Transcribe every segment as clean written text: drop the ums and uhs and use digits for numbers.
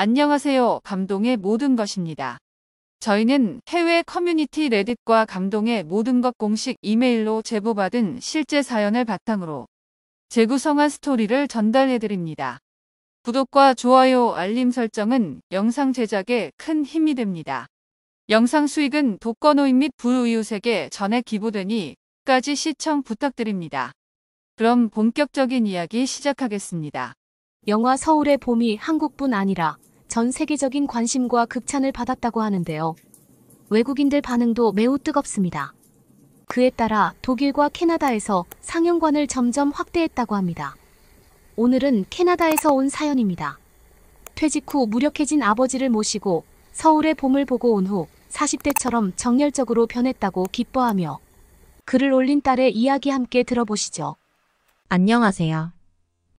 안녕하세요. 감동의 모든 것입니다. 저희는 해외 커뮤니티 레딧과 감동의 모든 것 공식 이메일로 제보받은 실제 사연을 바탕으로 재구성한 스토리를 전달해드립니다. 구독과 좋아요, 알림 설정은 영상 제작에 큰 힘이 됩니다. 영상 수익은 독거노인 및 불우이웃에게 전액 기부되니 끝까지 시청 부탁드립니다. 그럼 본격적인 이야기 시작하겠습니다. 영화 서울의 봄이 한국뿐 아니라 전 세계적인 관심과 극찬을 받았다고 하는데요. 외국인들 반응도 매우 뜨겁습니다. 그에 따라 독일과 캐나다에서 상영관을 점점 확대했다고 합니다. 오늘은 캐나다에서 온 사연입니다. 퇴직 후 무력해진 아버지를 모시고 서울의 봄을 보고 온 후 40대처럼 정열적으로 변했다고 기뻐하며 글을 올린 딸의 이야기 함께 들어보시죠. 안녕하세요.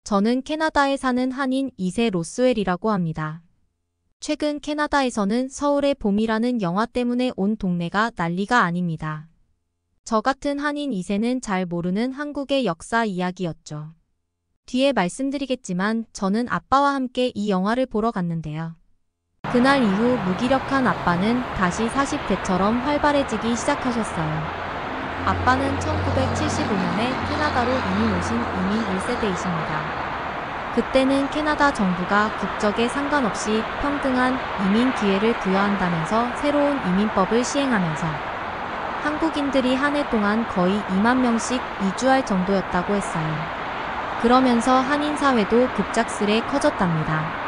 저는 캐나다에 사는 한인 2세 로스웰이라고 합니다. 최근 캐나다에서는 서울의 봄이라는 영화 때문에 온 동네가 난리가 아닙니다. 저 같은 한인 2세는 잘 모르는 한국의 역사 이야기였죠. 뒤에 말씀드리겠지만 저는 아빠와 함께 이 영화를 보러 갔는데요. 그날 이후 무기력한 아빠는 다시 40대처럼 활발해지기 시작하셨어요. 아빠는 1975년에 캐나다로 이민 오신 이민 1세대이십니다. 그때는 캐나다 정부가 국적에 상관없이 평등한 이민 기회를 부여한다면서 새로운 이민법을 시행하면서 한국인들이 한 해 동안 거의 2만 명씩 이주할 정도였다고 했어요. 그러면서 한인 사회도 급작스레 커졌답니다.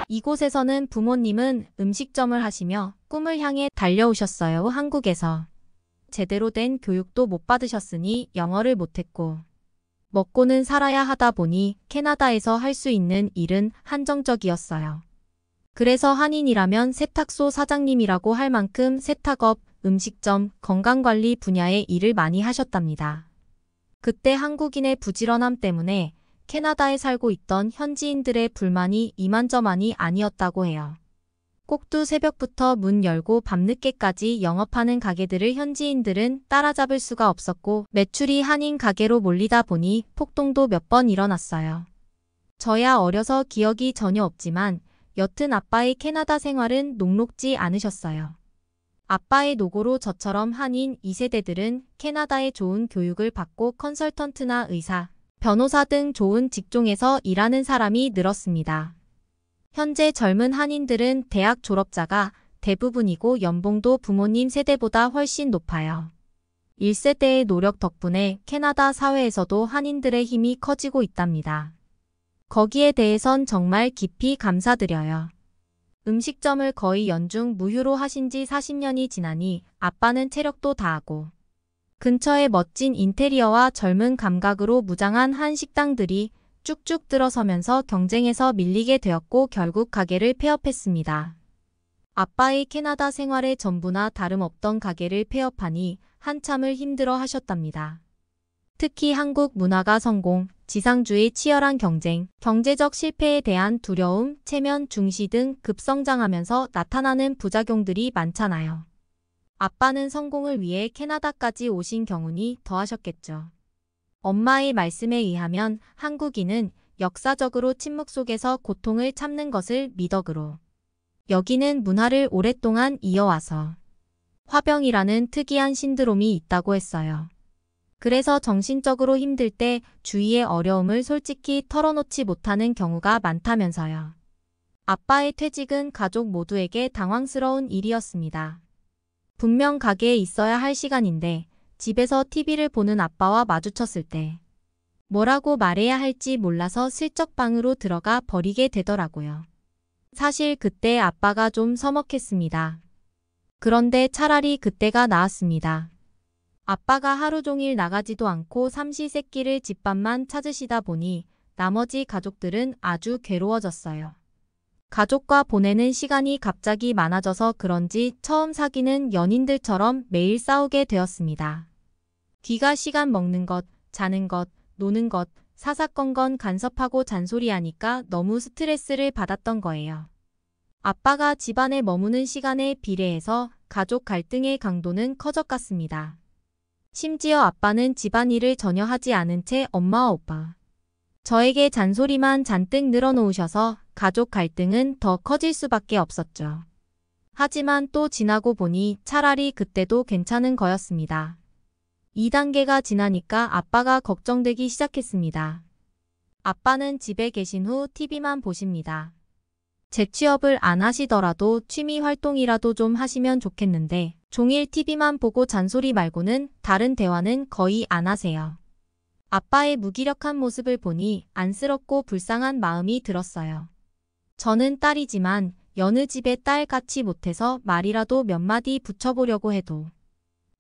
이곳에서는 부모님은 음식점을 하시며 꿈을 향해 달려오셨어요. 한국에서 제대로 된 교육도 못 받으셨으니 영어를 못했고 먹고는 살아야 하다 보니 캐나다에서 할 수 있는 일은 한정적이었어요. 그래서 한인이라면 세탁소 사장님이라고 할 만큼 세탁업, 음식점, 건강관리 분야의 일을 많이 하셨답니다. 그때 한국인의 부지런함 때문에 캐나다에 살고 있던 현지인들의 불만이 이만저만이 아니었다고 해요. 꼭두 새벽부터 문 열고 밤늦게까지 영업하는 가게들을 현지인들은 따라잡을 수가 없었고 매출이 한인 가게로 몰리다 보니 폭동도 몇 번 일어났어요. 저야 어려서 기억이 전혀 없지만 여튼 아빠의 캐나다 생활은 녹록지 않으셨어요. 아빠의 노고로 저처럼 한인 2세대들은 캐나다의 좋은 교육을 받고 컨설턴트나 의사, 변호사 등 좋은 직종에서 일하는 사람이 늘었습니다. 현재 젊은 한인들은 대학 졸업자가 대부분이고 연봉도 부모님 세대보다 훨씬 높아요. 1세대의 노력 덕분에 캐나다 사회에서도 한인들의 힘이 커지고 있답니다. 거기에 대해선 정말 깊이 감사드려요. 음식점을 거의 연중 무휴로 하신 지 40년이 지나니 아빠는 체력도 다하고 근처에 멋진 인테리어와 젊은 감각으로 무장한 한 식당들이 쭉쭉 들어서면서 경쟁에서 밀리게 되었고 결국 가게를 폐업했습니다. 아빠의 캐나다 생활의 전부나 다름없던 가게를 폐업하니 한참을 힘들어 하셨답니다. 특히 한국 문화가 성공, 지상주의 치열한 경쟁, 경제적 실패에 대한 두려움, 체면 중시 등 급성장하면서 나타나는 부작용들이 많잖아요. 아빠는 성공을 위해 캐나다까지 오신 경우니 더하셨겠죠. 엄마의 말씀에 의하면 한국인은 역사적으로 침묵 속에서 고통을 참는 것을 미덕으로 여기는 문화를 오랫동안 이어와서 화병이라는 특이한 신드롬이 있다고 했어요. 그래서 정신적으로 힘들 때 주위의 어려움을 솔직히 털어놓지 못하는 경우가 많다면서요. 아빠의 퇴직은 가족 모두에게 당황스러운 일이었습니다. 분명 가게에 있어야 할 시간인데 집에서 TV를 보는 아빠와 마주쳤을 때 뭐라고 말해야 할지 몰라서 슬쩍 방으로 들어가 버리게 되더라고요. 사실 그때 아빠가 좀 서먹했습니다. 그런데 차라리 그때가 나았습니다. 아빠가 하루 종일 나가지도 않고 삼시세끼를 집밥만 찾으시다 보니 나머지 가족들은 아주 괴로워졌어요. 가족과 보내는 시간이 갑자기 많아져서 그런지 처음 사귀는 연인들처럼 매일 싸우게 되었습니다. 귀가 시간 먹는 것, 자는 것, 노는 것, 사사건건 간섭하고 잔소리하니까 너무 스트레스를 받았던 거예요. 아빠가 집안에 머무는 시간에 비례해서 가족 갈등의 강도는 커져갔습니다. 심지어 아빠는 집안일을 전혀 하지 않은 채 엄마와 오빠, 저에게 잔소리만 잔뜩 늘어놓으셔서 가족 갈등은 더 커질 수밖에 없었죠. 하지만 또 지나고 보니 차라리 그때도 괜찮은 거였습니다. 2단계가 지나니까 아빠가 걱정되기 시작했습니다. 아빠는 집에 계신 후 TV만 보십니다. 재취업을 안 하시더라도 취미 활동이라도 좀 하시면 좋겠는데 종일 TV만 보고 잔소리 말고는 다른 대화는 거의 안 하세요. 아빠의 무기력한 모습을 보니 안쓰럽고 불쌍한 마음이 들었어요. 저는 딸이지만 여느 집의 딸같이 못해서 말이라도 몇 마디 붙여보려고 해도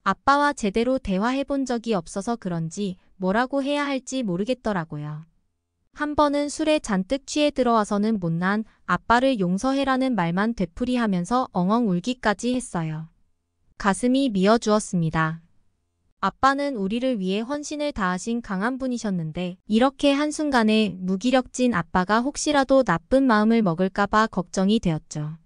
아빠와 제대로 대화해본 적이 없어서 그런지 뭐라고 해야 할지 모르겠더라고요. 한 번은 술에 잔뜩 취해 들어와서는 못난 아빠를 용서해라는 말만 되풀이하면서 엉엉 울기까지 했어요. 가슴이 미어주었습니다. 아빠는 우리를 위해 헌신을 다하신 강한 분이셨는데 이렇게 한순간에 무기력진 아빠가 혹시라도 나쁜 마음을 먹을까봐 걱정이 되었죠.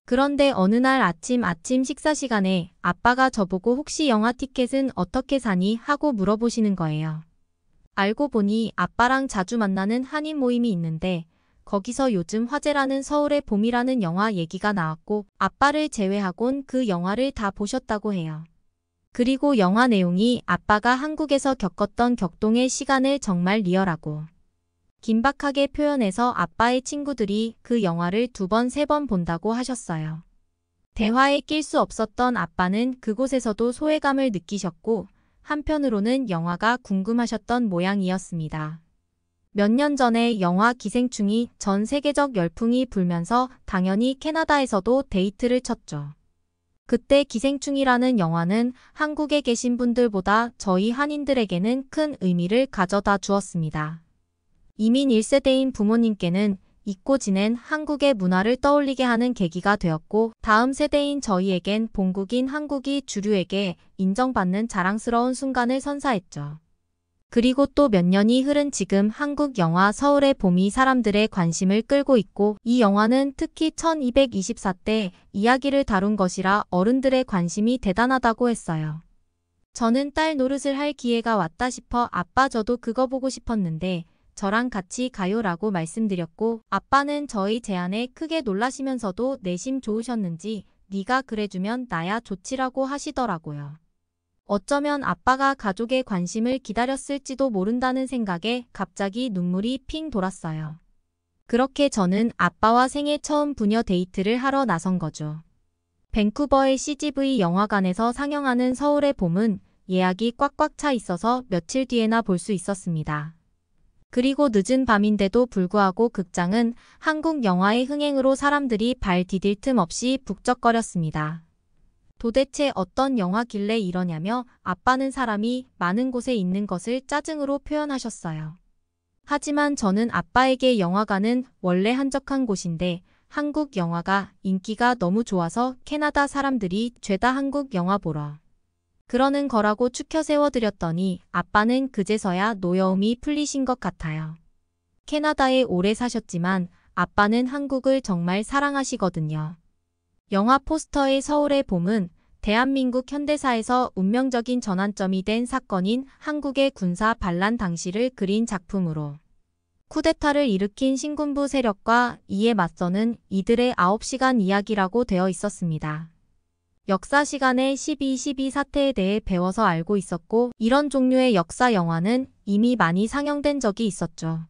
그런데 어느 날 아침 식사 시간에 아빠가 저보고 혹시 영화 티켓은 어떻게 사니 하고 물어보시는 거예요. 알고 보니 아빠랑 자주 만나는 한인 모임이 있는데 거기서 요즘 화제라는 서울의 봄이라는 영화 얘기가 나왔고 아빠를 제외하곤 그 영화를 다 보셨다고 해요. 그리고 영화 내용이 아빠가 한국에서 겪었던 격동의 시간을 정말 리얼하고 긴박하게 표현해서 아빠의 친구들이 그 영화를 2번, 3번 본다고 하셨어요. 대화에 낄 수 없었던 아빠는 그곳에서도 소외감을 느끼셨고 한편으로는 영화가 궁금하셨던 모양이었습니다. 몇 년 전에 영화 기생충이 전 세계적 열풍이 불면서 당연히 캐나다에서도 데이트를 쳤죠. 그때 기생충이라는 영화는 한국에 계신 분들보다 저희 한인들에게는 큰 의미를 가져다 주었습니다. 이민 1세대인 부모님께는 잊고 지낸 한국의 문화를 떠올리게 하는 계기가 되었고 다음 세대인 저희에겐 본국인 한국이 주류에게 인정받는 자랑스러운 순간을 선사했죠. 그리고 또 몇 년이 흐른 지금 한국 영화 서울의 봄이 사람들의 관심을 끌고 있고 이 영화는 특히 1224때 이야기를 다룬 것이라 어른들의 관심이 대단하다고 했어요. 저는 딸 노릇을 할 기회가 왔다 싶어 아빠 저도 그거 보고 싶었는데 저랑 같이 가요라고 말씀드렸고 아빠는 저희 제안에 크게 놀라시면서도 내심 좋으셨는지 네가 그래주면 나야 좋지라고 하시더라고요. 어쩌면 아빠가 가족의 관심을 기다렸을지도 모른다는 생각에 갑자기 눈물이 핑 돌았어요. 그렇게 저는 아빠와 생애 처음 부녀 데이트를 하러 나선 거죠. 밴쿠버의 CGV 영화관에서 상영하는 서울의 봄은 예약이 꽉꽉 차 있어서 며칠 뒤에나 볼 수 있었습니다. 그리고 늦은 밤인데도 불구하고 극장은 한국 영화의 흥행으로 사람들이 발 디딜 틈 없이 북적거렸습니다. 도대체 어떤 영화길래 이러냐며 아빠는 사람이 많은 곳에 있는 것을 짜증으로 표현하셨어요. 하지만 저는 아빠에게 영화관은 원래 한적한 곳인데 한국 영화가 인기가 너무 좋아서 캐나다 사람들이 죄다 한국 영화 보러 그러는 거라고 추켜 세워드렸더니 아빠는 그제서야 노여움이 풀리신 것 같아요. 캐나다에 오래 사셨지만 아빠는 한국을 정말 사랑하시거든요. 영화 포스터의 서울의 봄은 대한민국 현대사에서 운명적인 전환점이 된 사건인 한국의 군사 반란 당시를 그린 작품으로 쿠데타를 일으킨 신군부 세력과 이에 맞서는 이들의 9시간 이야기라고 되어 있었습니다. 역사 시간에 12.12 사태에 대해 배워서 알고 있었고 이런 종류의 역사 영화는 이미 많이 상영된 적이 있었죠.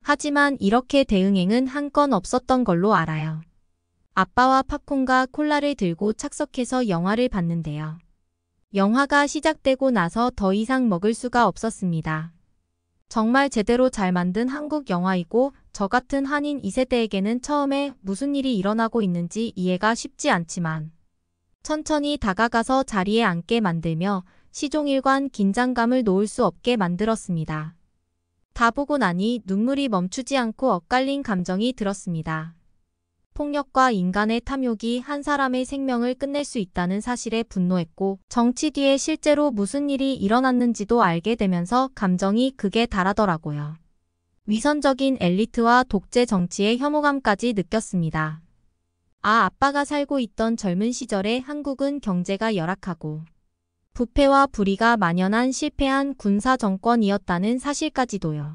하지만 이렇게 대응행은 한 건 없었던 걸로 알아요. 아빠와 팝콘과 콜라를 들고 착석해서 영화를 봤는데요. 영화가 시작되고 나서 더 이상 먹을 수가 없었습니다. 정말 제대로 잘 만든 한국 영화이고 저 같은 한인 2세대에게는 처음에 무슨 일이 일어나고 있는지 이해가 쉽지 않지만 천천히 다가가서 자리에 앉게 만들며 시종일관 긴장감을 놓을 수 없게 만들었습니다. 다 보고 나니 눈물이 멈추지 않고 엇갈린 감정이 들었습니다. 폭력과 인간의 탐욕이 한 사람의 생명을 끝낼 수 있다는 사실에 분노했고 정치 뒤에 실제로 무슨 일이 일어났는지도 알게 되면서 감정이 극에 달하더라고요. 위선적인 엘리트와 독재 정치의 혐오감까지 느꼈습니다. 아빠가 살고 있던 젊은 시절에 한국은 경제가 열악하고 부패와 불의가 만연한 실패한 군사 정권이었다는 사실까지도요.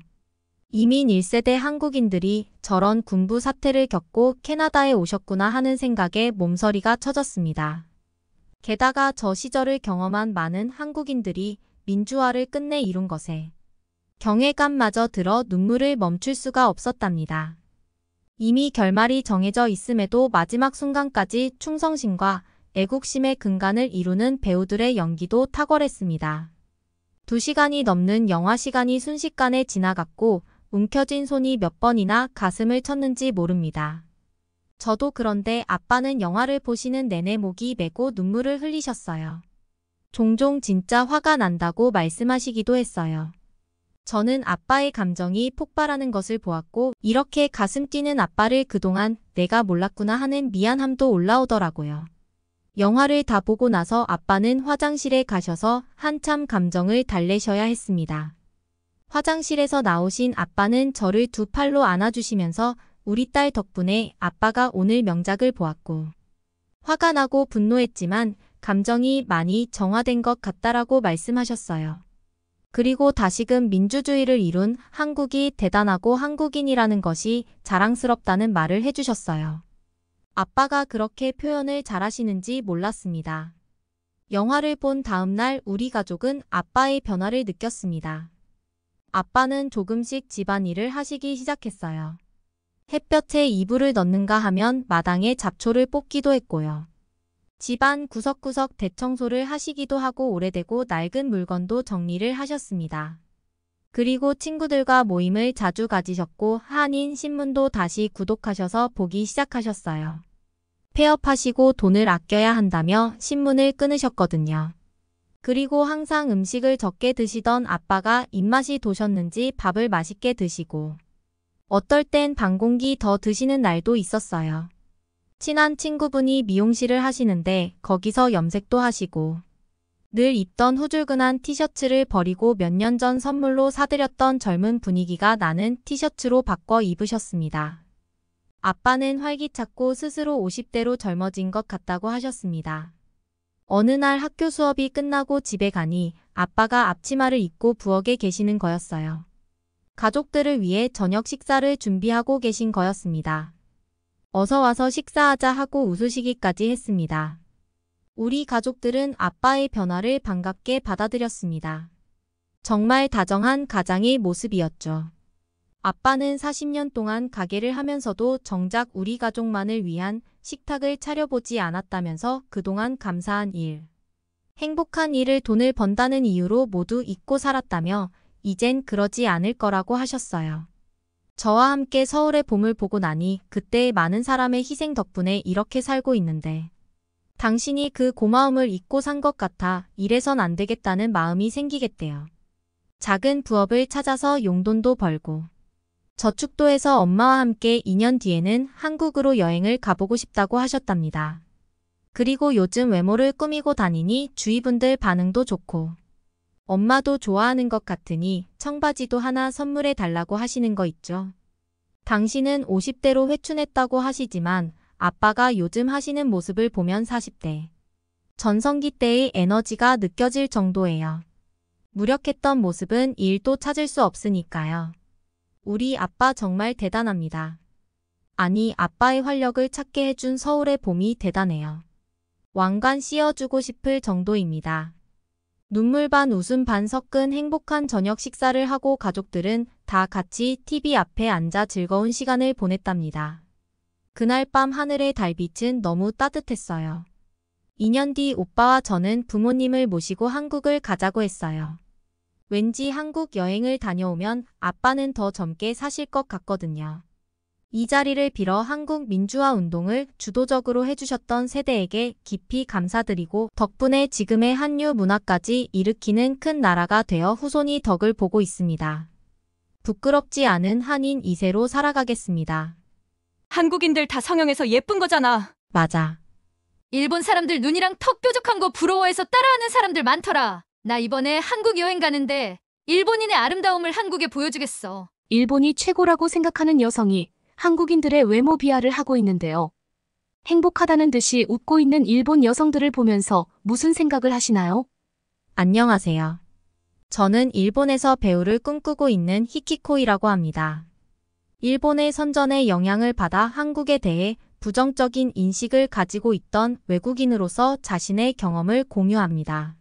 이민 1세대 한국인들이 저런 군부 사태를 겪고 캐나다에 오셨구나 하는 생각에 몸서리가 쳐졌습니다. 게다가 저 시절을 경험한 많은 한국인들이 민주화를 끝내 이룬 것에 경외감마저 들어 눈물을 멈출 수가 없었답니다. 이미 결말이 정해져 있음에도 마지막 순간까지 충성심과 애국심의 근간을 이루는 배우들의 연기도 탁월했습니다. 2시간이 넘는 영화 시간이 순식간에 지나갔고 움켜쥔 손이 몇 번이나 가슴을 쳤는지 모릅니다. 저도 그런데 아빠는 영화를 보시는 내내 목이 메고 눈물을 흘리셨어요. 종종 진짜 화가 난다고 말씀하시기도 했어요. 저는 아빠의 감정이 폭발하는 것을 보았고 이렇게 가슴 뛰는 아빠를 그동안 내가 몰랐구나 하는 미안함도 올라오더라고요. 영화를 다 보고 나서 아빠는 화장실에 가셔서 한참 감정을 달래셔야 했습니다. 화장실에서 나오신 아빠는 저를 두 팔로 안아주시면서 우리 딸 덕분에 아빠가 오늘 명작을 보았고 화가 나고 분노했지만 감정이 많이 정화된 것 같다라고 말씀하셨어요. 그리고 다시금 민주주의를 이룬 한국이 대단하고 한국인이라는 것이 자랑스럽다는 말을 해주셨어요. 아빠가 그렇게 표현을 잘하시는지 몰랐습니다. 영화를 본 다음 날 우리 가족은 아빠의 변화를 느꼈습니다. 아빠는 조금씩 집안일을 하시기 시작했어요. 햇볕에 이불을 넣는가 하면 마당에 잡초를 뽑기도 했고요. 집안 구석구석 대청소를 하시기도 하고 오래되고 낡은 물건도 정리를 하셨습니다. 그리고 친구들과 모임을 자주 가지셨고 한인 신문도 다시 구독하셔서 보기 시작하셨어요. 폐업하시고 돈을 아껴야 한다며 신문을 끊으셨거든요. 그리고 항상 음식을 적게 드시던 아빠가 입맛이 도셨는지 밥을 맛있게 드시고 어떨 땐 반 공기 더 드시는 날도 있었어요. 친한 친구분이 미용실을 하시는데 거기서 염색도 하시고 늘 입던 후줄근한 티셔츠를 버리고 몇 년 전 선물로 사드렸던 젊은 분위기가 나는 티셔츠로 바꿔 입으셨습니다. 아빠는 활기찼고 스스로 50대로 젊어진 것 같다고 하셨습니다. 어느 날 학교 수업이 끝나고 집에 가니 아빠가 앞치마를 입고 부엌에 계시는 거였어요. 가족들을 위해 저녁 식사를 준비하고 계신 거였습니다. 어서 와서 식사하자 하고 웃으시기까지 했습니다. 우리 가족들은 아빠의 변화를 반갑게 받아들였습니다. 정말 다정한 가장의 모습이었죠. 아빠는 40년 동안 가게를 하면서도 정작 우리 가족만을 위한 식탁을 차려보지 않았다면서 그동안 감사한 일, 행복한 일을 돈을 번다는 이유로 모두 잊고 살았다며 이젠 그러지 않을 거라고 하셨어요. 저와 함께 서울의 봄을 보고 나니 그때의 많은 사람의 희생 덕분에 이렇게 살고 있는데 당신이 그 고마움을 잊고 산 것 같아 이래선 안 되겠다는 마음이 생기겠대요. 작은 부업을 찾아서 용돈도 벌고 저축도 해서 엄마와 함께 2년 뒤에는 한국으로 여행을 가보고 싶다고 하셨답니다. 그리고 요즘 외모를 꾸미고 다니니 주위 분들 반응도 좋고 엄마도 좋아하는 것 같으니 청바지도 하나 선물해 달라고 하시는 거 있죠. 당신은 50대로 회춘했다고 하시지만 아빠가 요즘 하시는 모습을 보면 40대 전성기 때의 에너지가 느껴질 정도예요. 무력했던 모습은 일도 찾을 수 없으니까요. 우리 아빠 정말 대단합니다. 아니, 아빠의 활력을 찾게 해준 서울의 봄이 대단해요. 왕관 씌워주고 싶을 정도입니다. 눈물 반 웃음 반 섞은 행복한 저녁 식사를 하고 가족들은 다 같이 TV 앞에 앉아 즐거운 시간을 보냈답니다. 그날 밤 하늘의 달빛은 너무 따뜻했어요. 2년 뒤 오빠와 저는 부모님을 모시고 한국을 가자고 했어요. 왠지 한국 여행을 다녀오면 아빠는 더 젊게 사실 것 같거든요. 이 자리를 빌어 한국 민주화 운동을 주도적으로 해주셨던 세대에게 깊이 감사드리고 덕분에 지금의 한류 문화까지 일으키는 큰 나라가 되어 후손이 덕을 보고 있습니다. 부끄럽지 않은 한인 2세로 살아가겠습니다. 한국인들 다 성형해서 예쁜 거잖아. 맞아. 일본 사람들 눈이랑 턱 뾰족한 거 부러워해서 따라하는 사람들 많더라. 나 이번에 한국 여행 가는데 일본인의 아름다움을 한국에 보여주겠어. 일본이 최고라고 생각하는 여성이 한국인들의 외모 비하를 하고 있는데요. 행복하다는 듯이 웃고 있는 일본 여성들을 보면서 무슨 생각을 하시나요? 안녕하세요. 저는 일본에서 배우를 꿈꾸고 있는 히키코이라고 합니다. 일본의 선전의 영향을 받아 한국에 대해 부정적인 인식을 가지고 있던 외국인으로서 자신의 경험을 공유합니다.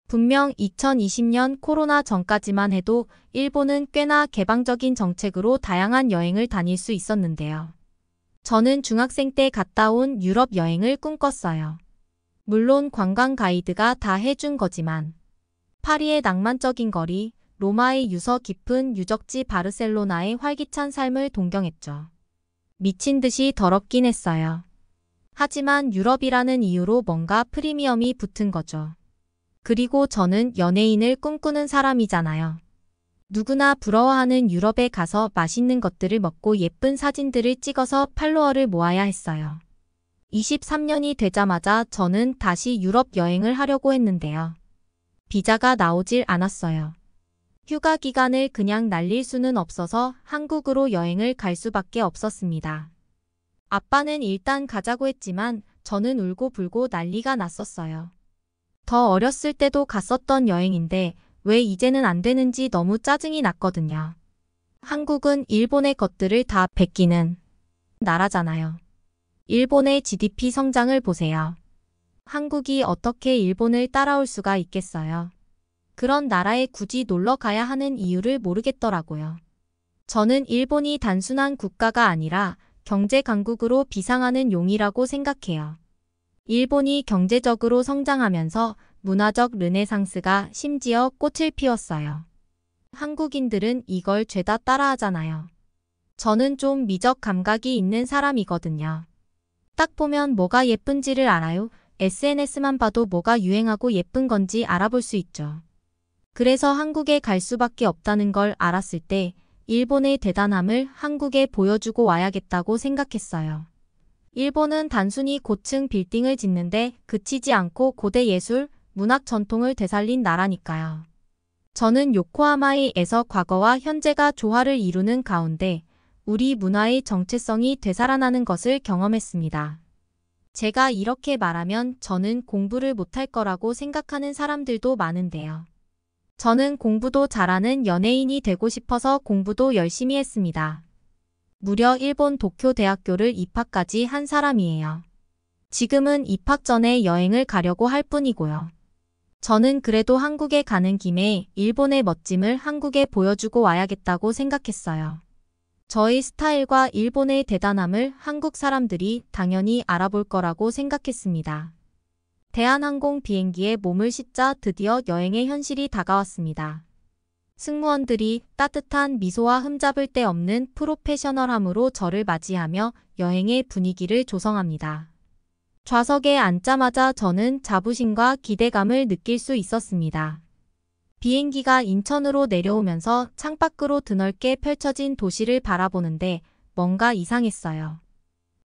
분명 2020년 코로나 전까지만 해도 일본은 꽤나 개방적인 정책으로 다양한 여행을 다닐 수 있었는데요. 저는 중학생 때 갔다 온 유럽 여행을 꿈꿨어요. 물론 관광 가이드가 다 해준 거지만 파리의 낭만적인 거리, 로마의 유서 깊은 유적지 바르셀로나의 활기찬 삶을 동경했죠. 미친 듯이 더럽긴 했어요. 하지만 유럽이라는 이유로 뭔가 프리미엄이 붙은 거죠. 그리고 저는 연예인을 꿈꾸는 사람이잖아요. 누구나 부러워하는 유럽에 가서 맛있는 것들을 먹고 예쁜 사진들을 찍어서 팔로워를 모아야 했어요. 23년이 되자마자 저는 다시 유럽 여행을 하려고 했는데요. 비자가 나오질 않았어요. 휴가 기간을 그냥 날릴 수는 없어서 한국으로 여행을 갈 수밖에 없었습니다. 아빠는 일단 가자고 했지만 저는 울고불고 난리가 났었어요. 더 어렸을 때도 갔었던 여행인데 왜 이제는 안 되는지 너무 짜증이 났거든요. 한국은 일본의 것들을 다 베끼는 나라잖아요. 일본의 GDP 성장을 보세요. 한국이 어떻게 일본을 따라올 수가 있겠어요? 그런 나라에 굳이 놀러 가야 하는 이유를 모르겠더라고요. 저는 일본이 단순한 국가가 아니라 경제 강국으로 비상하는 용이라고 생각해요. 일본이 경제적으로 성장하면서 문화적 르네상스가 심지어 꽃을 피웠어요. 한국인들은 이걸 죄다 따라하잖아요. 저는 좀 미적 감각이 있는 사람이거든요. 딱 보면 뭐가 예쁜지를 알아요. SNS만 봐도 뭐가 유행하고 예쁜 건지 알아볼 수 있죠. 그래서 한국에 갈 수밖에 없다는 걸 알았을 때 일본의 대단함을 한국에 보여주고 와야겠다고 생각했어요. 일본은 단순히 고층 빌딩을 짓는데 그치지 않고 고대 예술, 문학 전통을 되살린 나라니까요. 저는 요코하마이에서 과거와 현재가 조화를 이루는 가운데 우리 문화의 정체성이 되살아나는 것을 경험했습니다. 제가 이렇게 말하면 저는 공부를 못할 거라고 생각하는 사람들도 많은데요. 저는 공부도 잘하는 연예인이 되고 싶어서 공부도 열심히 했습니다. 무려 일본 도쿄 대학교를 입학까지 한 사람이에요. 지금은 입학 전에 여행을 가려고 할 뿐이고요. 저는 그래도 한국에 가는 김에 일본의 멋짐을 한국에 보여주고 와야겠다고 생각했어요. 저의 스타일과 일본의 대단함을 한국 사람들이 당연히 알아볼 거라고 생각했습니다. 대한항공 비행기에 몸을 싣자 드디어 여행의 현실이 다가왔습니다. 승무원들이 따뜻한 미소와 흠잡을 데 없는 프로페셔널함으로 저를 맞이하며 여행의 분위기를 조성합니다. 좌석에 앉자마자 저는 자부심과 기대감을 느낄 수 있었습니다. 비행기가 인천으로 내려오면서 창밖으로 드넓게 펼쳐진 도시를 바라보는데 뭔가 이상했어요.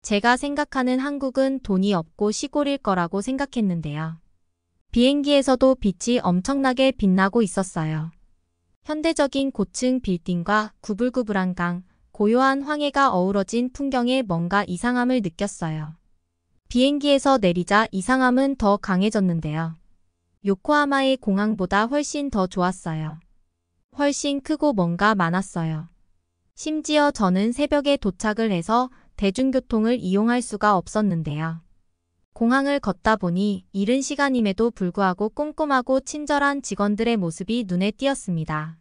제가 생각하는 한국은 돈이 없고 시골일 거라고 생각했는데요. 비행기에서도 빛이 엄청나게 빛나고 있었어요. 현대적인 고층 빌딩과 구불구불한 강, 고요한 황해가 어우러진 풍경에 뭔가 이상함을 느꼈어요. 비행기에서 내리자 이상함은 더 강해졌는데요. 요코하마의 공항보다 훨씬 더 좋았어요. 훨씬 크고 뭔가 많았어요. 심지어 저는 새벽에 도착을 해서 대중교통을 이용할 수가 없었는데요. 공항을 걷다 보니 이른 시간임에도 불구하고 꼼꼼하고 친절한 직원들의 모습이 눈에 띄었습니다.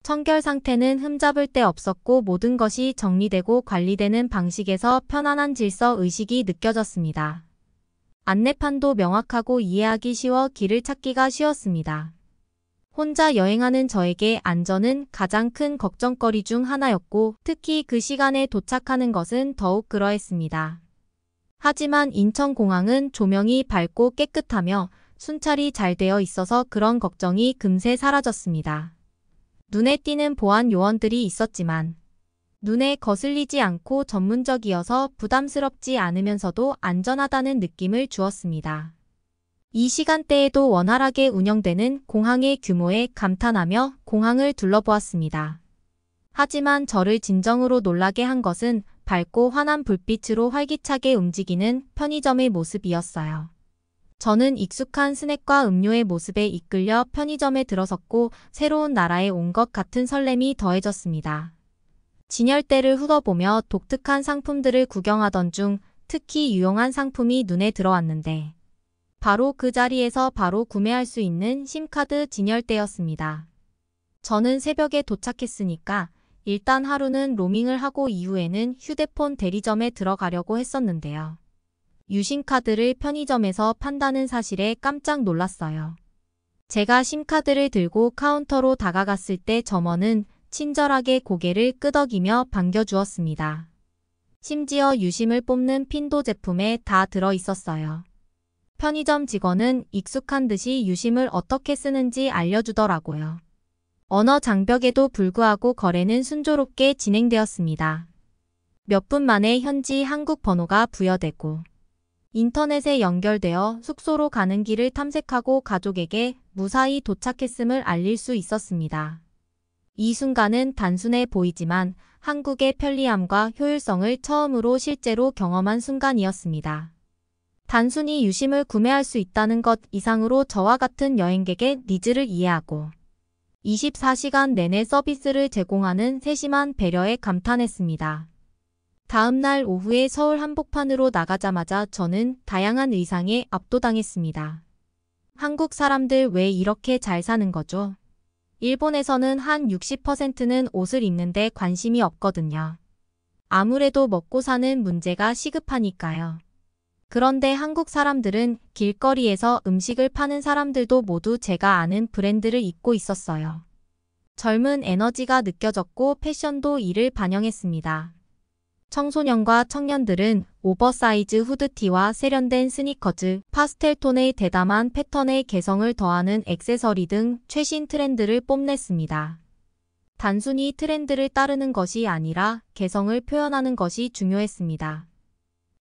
청결 상태는 흠잡을 데 없었고 모든 것이 정리되고 관리되는 방식에서 편안한 질서 의식이 느껴졌습니다. 안내판도 명확하고 이해하기 쉬워 길을 찾기가 쉬웠습니다. 혼자 여행하는 저에게 안전은 가장 큰 걱정거리 중 하나였고 특히 그 시간에 도착하는 것은 더욱 그러했습니다. 하지만 인천공항은 조명이 밝고 깨끗하며 순찰이 잘 되어 있어서 그런 걱정이 금세 사라졌습니다. 눈에 띄는 보안 요원들이 있었지만 눈에 거슬리지 않고 전문적이어서 부담스럽지 않으면서도 안전하다는 느낌을 주었습니다. 이 시간대에도 원활하게 운영되는 공항의 규모에 감탄하며 공항을 둘러보았습니다. 하지만 저를 진정으로 놀라게 한 것은 밝고 환한 불빛으로 활기차게 움직이는 편의점의 모습이었어요. 저는 익숙한 스낵과 음료의 모습에 이끌려 편의점에 들어섰고 새로운 나라에 온 것 같은 설렘이 더해졌습니다. 진열대를 훑어보며 독특한 상품들을 구경하던 중 특히 유용한 상품이 눈에 들어왔는데 바로 그 자리에서 바로 구매할 수 있는 심카드 진열대였습니다. 저는 새벽에 도착했으니까 일단 하루는 로밍을 하고 이후에는 휴대폰 대리점에 들어가려고 했었는데요. 유심카드를 편의점에서 판다는 사실에 깜짝 놀랐어요. 제가 심카드를 들고 카운터로 다가갔을 때 점원은 친절하게 고개를 끄덕이며 반겨주었습니다. 심지어 유심을 뽑는 핀도 제품에 다 들어 있었어요. 편의점 직원은 익숙한 듯이 유심을 어떻게 쓰는지 알려주더라고요. 언어 장벽에도 불구하고 거래는 순조롭게 진행되었습니다. 몇 분 만에 현지 한국 번호가 부여되고 인터넷에 연결되어 숙소로 가는 길을 탐색하고 가족에게 무사히 도착했음을 알릴 수 있었습니다. 이 순간은 단순해 보이지만 한국의 편리함과 효율성을 처음으로 실제로 경험한 순간이었습니다. 단순히 유심을 구매할 수 있다는 것 이상으로 저와 같은 여행객의 니즈를 이해하고 24시간 내내 서비스를 제공하는 세심한 배려에 감탄했습니다. 다음 날 오후에 서울 한복판으로 나가자마자 저는 다양한 의상에 압도당했습니다. 한국 사람들 왜 이렇게 잘 사는 거죠? 일본에서는 한 60%는 옷을 입는데 관심이 없거든요. 아무래도 먹고 사는 문제가 시급하니까요. 그런데 한국 사람들은 길거리에서 음식을 파는 사람들도 모두 제가 아는 브랜드를 입고 있었어요. 젊은 에너지가 느껴졌고 패션도 이를 반영했습니다. 청소년과 청년들은 오버사이즈 후드티와 세련된 스니커즈, 파스텔톤의 대담한 패턴의 개성을 더하는 액세서리 등 최신 트렌드를 뽐냈습니다. 단순히 트렌드를 따르는 것이 아니라 개성을 표현하는 것이 중요했습니다.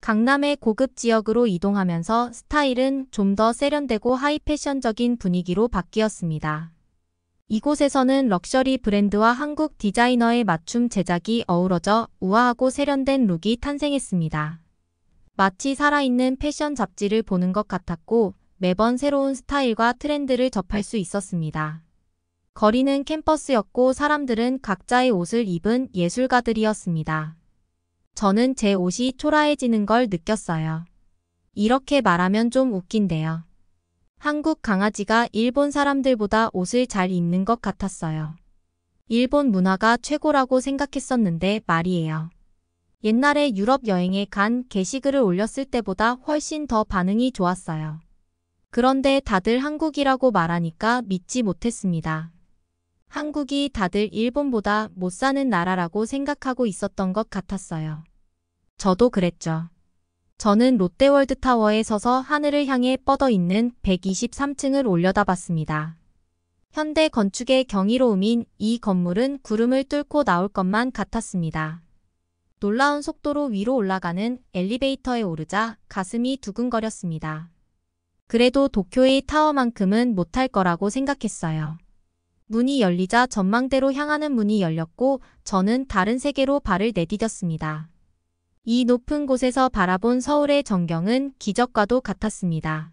강남의 고급 지역으로 이동하면서 스타일은 좀 더 세련되고 하이패션적인 분위기로 바뀌었습니다. 이곳에서는 럭셔리 브랜드와 한국 디자이너의 맞춤 제작이 어우러져 우아하고 세련된 룩이 탄생했습니다. 마치 살아있는 패션 잡지를 보는 것 같았고 매번 새로운 스타일과 트렌드를 접할 수 있었습니다. 거리는 캠퍼스였고 사람들은 각자의 옷을 입은 예술가들이었습니다. 저는 제 옷이 초라해지는 걸 느꼈어요. 이렇게 말하면 좀 웃긴데요. 한국 강아지가 일본 사람들보다 옷을 잘 입는 것 같았어요. 일본 문화가 최고라고 생각했었는데 말이에요. 옛날에 유럽 여행에 간 게시글을 올렸을 때보다 훨씬 더 반응이 좋았어요. 그런데 다들 한국이라고 말하니까 믿지 못했습니다. 한국이 다들 일본보다 못 사는 나라라고 생각하고 있었던 것 같았어요. 저도 그랬죠. 저는 롯데월드타워에 서서 하늘을 향해 뻗어 있는 123층을 올려다봤습니다. 현대 건축의 경이로움인 이 건물은 구름을 뚫고 나올 것만 같았습니다. 놀라운 속도로 위로 올라가는 엘리베이터에 오르자 가슴이 두근거렸습니다. 그래도 도쿄의 타워만큼은 못할 거라고 생각했어요. 문이 열리자 전망대로 향하는 문이 열렸고 저는 다른 세계로 발을 내디뎠습니다. 이 높은 곳에서 바라본 서울의 전경은 기적과도 같았습니다.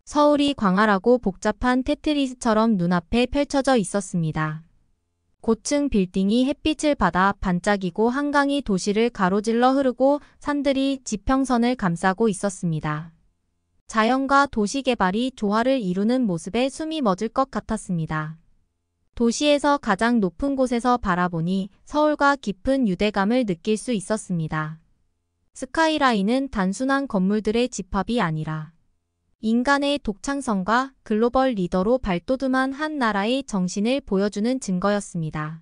서울이 광활하고 복잡한 테트리스처럼 눈앞에 펼쳐져 있었습니다. 고층 빌딩이 햇빛을 받아 반짝이고 한강이 도시를 가로질러 흐르고 산들이 지평선을 감싸고 있었습니다. 자연과 도시 개발이 조화를 이루는 모습에 숨이 멎을 것 같았습니다. 도시에서 가장 높은 곳에서 바라보니 서울과 깊은 유대감을 느낄 수 있었습니다. 스카이라인은 단순한 건물들의 집합이 아니라 인간의 독창성과 글로벌 리더로 발돋움한 한 나라의 정신을 보여주는 증거였습니다.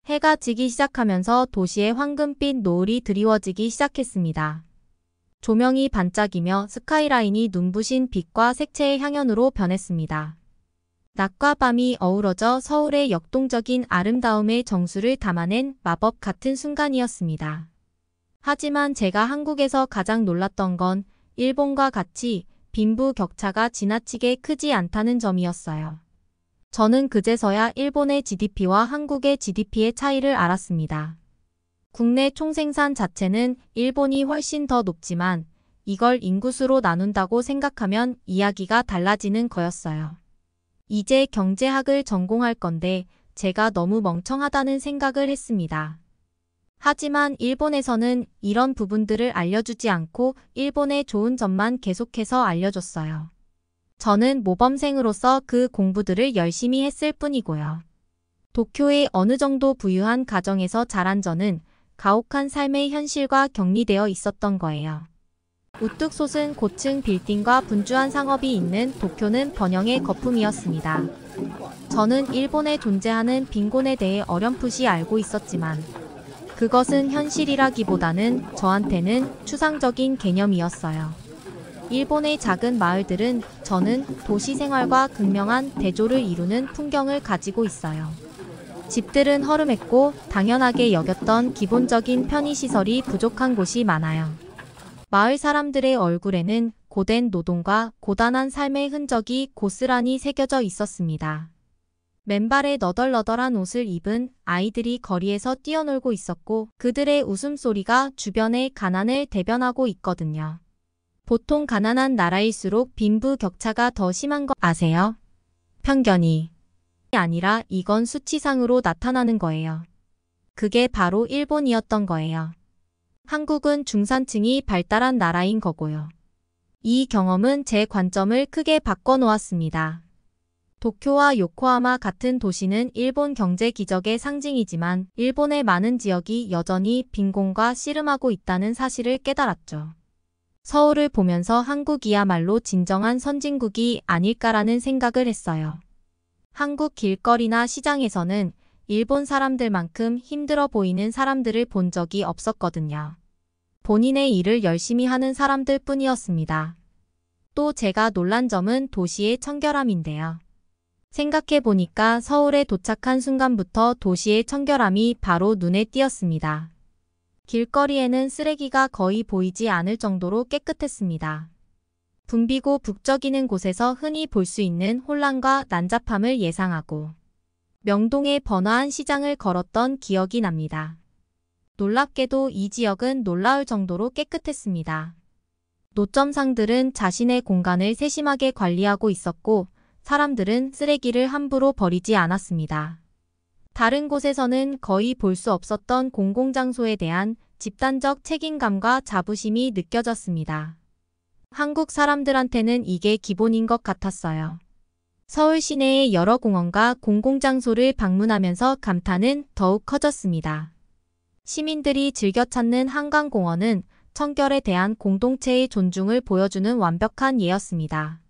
해가 지기 시작하면서 도시의 황금빛 노을이 드리워지기 시작했습니다. 조명이 반짝이며 스카이라인이 눈부신 빛과 색채의 향연으로 변했습니다. 낮과 밤이 어우러져 서울의 역동적인 아름다움의 정수를 담아낸 마법 같은 순간이었습니다. 하지만 제가 한국에서 가장 놀랐던 건 일본과 같이 빈부 격차가 지나치게 크지 않다는 점이었어요. 저는 그제서야 일본의 GDP와 한국의 GDP의 차이를 알았습니다. 국내 총생산 자체는 일본이 훨씬 더 높지만 이걸 인구수로 나눈다고 생각하면 이야기가 달라지는 거였어요. 이제 경제학을 전공할 건데 제가 너무 멍청하다는 생각을 했습니다. 하지만 일본에서는 이런 부분들을 알려주지 않고 일본의 좋은 점만 계속해서 알려줬어요. 저는 모범생으로서 그 공부들을 열심히 했을 뿐이고요. 도쿄의 어느 정도 부유한 가정에서 자란 저는 가혹한 삶의 현실과 격리되어 있었던 거예요. 우뚝 솟은 고층 빌딩과 분주한 상업이 있는 도쿄는 번영의 거품이었습니다. 저는 일본에 존재하는 빈곤에 대해 어렴풋이 알고 있었지만 그것은 현실이라기보다는 저한테는 추상적인 개념이었어요. 일본의 작은 마을들은 저는 도시 생활과 극명한 대조를 이루는 풍경을 가지고 있어요. 집들은 허름했고 당연하게 여겼던 기본적인 편의시설이 부족한 곳이 많아요. 마을 사람들의 얼굴에는 고된 노동과 고단한 삶의 흔적이 고스란히 새겨져 있었습니다. 맨발에 너덜너덜한 옷을 입은 아이들이 거리에서 뛰어놀고 있었고 그들의 웃음소리가 주변의 가난을 대변하고 있거든요. 보통 가난한 나라일수록 빈부격차가 더 심한 거 아세요? 편견이 아니라 이건 수치상으로 나타나는 거예요. 그게 바로 일본이었던 거예요. 한국은 중산층이 발달한 나라인 거고요. 이 경험은 제 관점을 크게 바꿔놓았습니다. 도쿄와 요코하마 같은 도시는 일본 경제 기적의 상징이지만 일본의 많은 지역이 여전히 빈곤과 씨름하고 있다는 사실을 깨달았죠. 서울을 보면서 한국이야말로 진정한 선진국이 아닐까라는 생각을 했어요. 한국 길거리나 시장에서는 일본 사람들만큼 힘들어 보이는 사람들을 본 적이 없었거든요. 본인의 일을 열심히 하는 사람들 뿐이었습니다. 또 제가 놀란 점은 도시의 청결함인데요. 생각해보니까 서울에 도착한 순간부터 도시의 청결함이 바로 눈에 띄었습니다. 길거리에는 쓰레기가 거의 보이지 않을 정도로 깨끗했습니다. 붐비고 북적이는 곳에서 흔히 볼 수 있는 혼란과 난잡함을 예상하고 명동의 번화한 시장을 걸었던 기억이 납니다. 놀랍게도 이 지역은 놀라울 정도로 깨끗했습니다. 노점상들은 자신의 공간을 세심하게 관리하고 있었고 사람들은 쓰레기를 함부로 버리지 않았습니다. 다른 곳에서는 거의 볼 수 없었던 공공장소에 대한 집단적 책임감과 자부심이 느껴졌습니다. 한국 사람들한테는 이게 기본인 것 같았어요. 서울 시내의 여러 공원과 공공장소를 방문하면서 감탄은 더욱 커졌습니다. 시민들이 즐겨 찾는 한강공원은 청결에 대한 공동체의 존중을 보여주는 완벽한 예였습니다.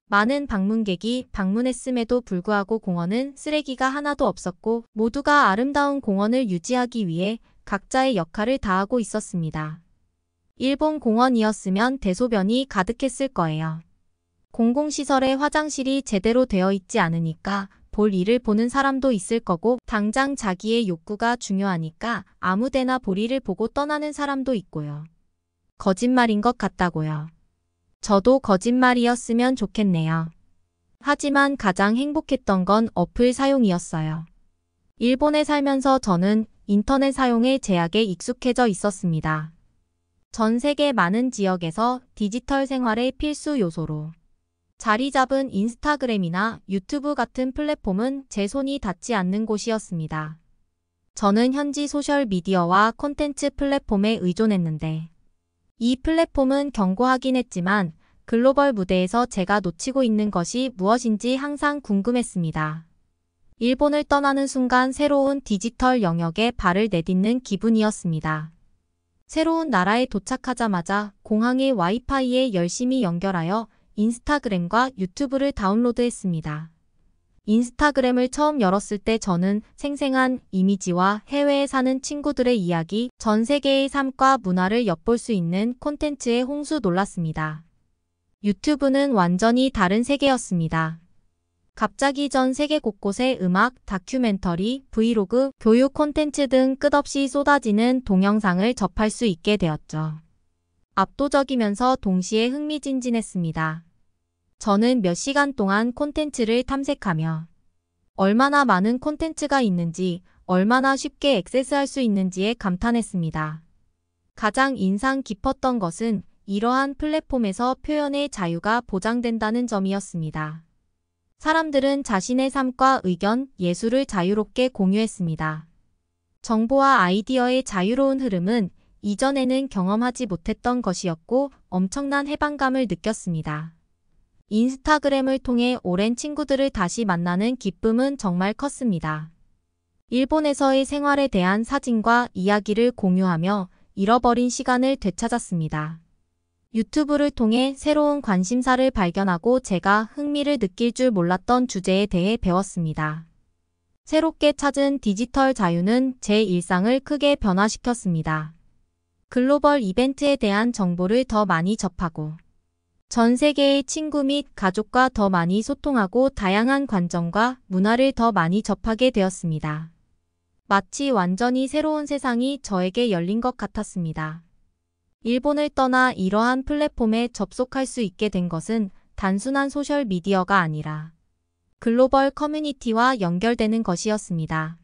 많은 방문객이 방문했음에도 불구하고 공원은 쓰레기가 하나도 없었고 모두가 아름다운 공원을 유지하기 위해 각자의 역할을 다하고 있었습니다. 일본 공원이었으면 대소변이 가득했을 거예요. 공공시설에 화장실이 제대로 되어 있지 않으니까 볼 일을 보는 사람도 있을 거고 당장 자기의 욕구가 중요하니까 아무데나 볼일을 보고 떠나는 사람도 있고요. 거짓말인 것 같다고요. 저도 거짓말이었으면 좋겠네요. 하지만 가장 행복했던 건 어플 사용이었어요. 일본에 살면서 저는 인터넷 사용의 제약에 익숙해져 있었습니다. 전 세계 많은 지역에서 디지털 생활의 필수 요소로 자리 잡은 인스타그램이나 유튜브 같은 플랫폼은 제 손이 닿지 않는 곳이었습니다. 저는 현지 소셜미디어와 콘텐츠 플랫폼에 의존했는데 이 플랫폼은 견고하긴 했지만 글로벌 무대에서 제가 놓치고 있는 것이 무엇인지 항상 궁금했습니다. 일본을 떠나는 순간 새로운 디지털 영역에 발을 내딛는 기분이었습니다. 새로운 나라에 도착하자마자 공항의 와이파이에 열심히 연결하여 인스타그램과 유튜브를 다운로드했습니다. 인스타그램을 처음 열었을 때 저는 생생한 이미지와 해외에 사는 친구들의 이야기, 전 세계의 삶과 문화를 엿볼 수 있는 콘텐츠에 홍수 놀랐습니다. 유튜브는 완전히 다른 세계였습니다. 갑자기 전 세계 곳곳에 음악, 다큐멘터리, 브이로그, 교육 콘텐츠 등 끝없이 쏟아지는 동영상을 접할 수 있게 되었죠. 압도적이면서 동시에 흥미진진했습니다. 저는 몇 시간 동안 콘텐츠를 탐색하며 얼마나 많은 콘텐츠가 있는지, 얼마나 쉽게 액세스할 수 있는지에 감탄했습니다. 가장 인상 깊었던 것은 이러한 플랫폼에서 표현의 자유가 보장된다는 점이었습니다. 사람들은 자신의 삶과 의견, 예술을 자유롭게 공유했습니다. 정보와 아이디어의 자유로운 흐름은 이전에는 경험하지 못했던 것이었고 엄청난 해방감을 느꼈습니다. 인스타그램을 통해 오랜 친구들을 다시 만나는 기쁨은 정말 컸습니다. 일본에서의 생활에 대한 사진과 이야기를 공유하며 잃어버린 시간을 되찾았습니다. 유튜브를 통해 새로운 관심사를 발견하고 제가 흥미를 느낄 줄 몰랐던 주제에 대해 배웠습니다. 새롭게 찾은 디지털 자유는 제 일상을 크게 변화시켰습니다. 글로벌 이벤트에 대한 정보를 더 많이 접하고 전 세계의 친구 및 가족과 더 많이 소통하고 다양한 관점과 문화를 더 많이 접하게 되었습니다. 마치 완전히 새로운 세상이 저에게 열린 것 같았습니다. 일본을 떠나 이러한 플랫폼에 접속할 수 있게 된 것은 단순한 소셜미디어가 아니라 글로벌 커뮤니티와 연결되는 것이었습니다.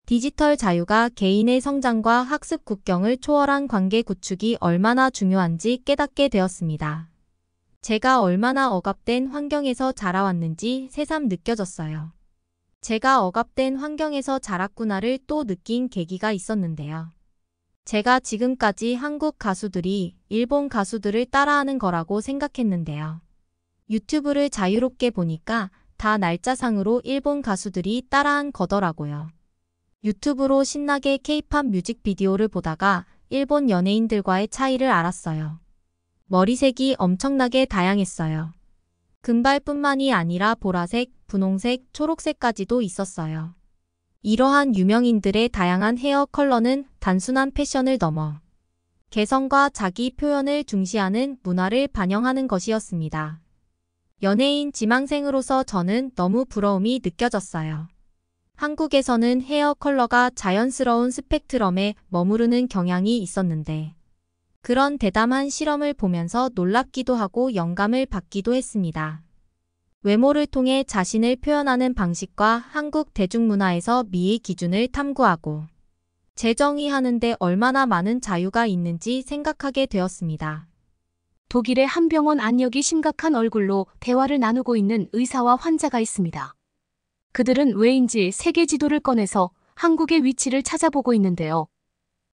디지털 자유가 개인의 성장과 학습 국경을 초월한 관계 구축이 얼마나 중요한지 깨닫게 되었습니다. 제가 얼마나 억압된 환경에서 자라왔는지 새삼 느껴졌어요. 제가 억압된 환경에서 자랐구나를 또 느낀 계기가 있었는데요. 제가 지금까지 한국 가수들이 일본 가수들을 따라하는 거라고 생각했는데요. 유튜브를 자유롭게 보니까 다 날짜상으로 일본 가수들이 따라한 거더라고요. 유튜브로 신나게 K-팝 뮤직비디오를 보다가 일본 연예인들과의 차이를 알았어요. 머리색이 엄청나게 다양했어요. 금발뿐만이 아니라 보라색, 분홍색, 초록색까지도 있었어요. 이러한 유명인들의 다양한 헤어 컬러는 단순한 패션을 넘어 개성과 자기 표현을 중시하는 문화를 반영하는 것이었습니다. 연예인 지망생으로서 저는 너무 부러움이 느껴졌어요. 한국에서는 헤어 컬러가 자연스러운 스펙트럼에 머무르는 경향이 있었는데 그런 대담한 실험을 보면서 놀랍기도 하고 영감을 받기도 했습니다. 외모를 통해 자신을 표현하는 방식과 한국 대중문화에서 미의 기준을 탐구하고 재정의하는데 얼마나 많은 자유가 있는지 생각하게 되었습니다. 독일의 한 병원 안역이 심각한 얼굴로 대화를 나누고 있는 의사와 환자가 있습니다. 그들은 왜인지 세계 지도를 꺼내서 한국의 위치를 찾아보고 있는데요.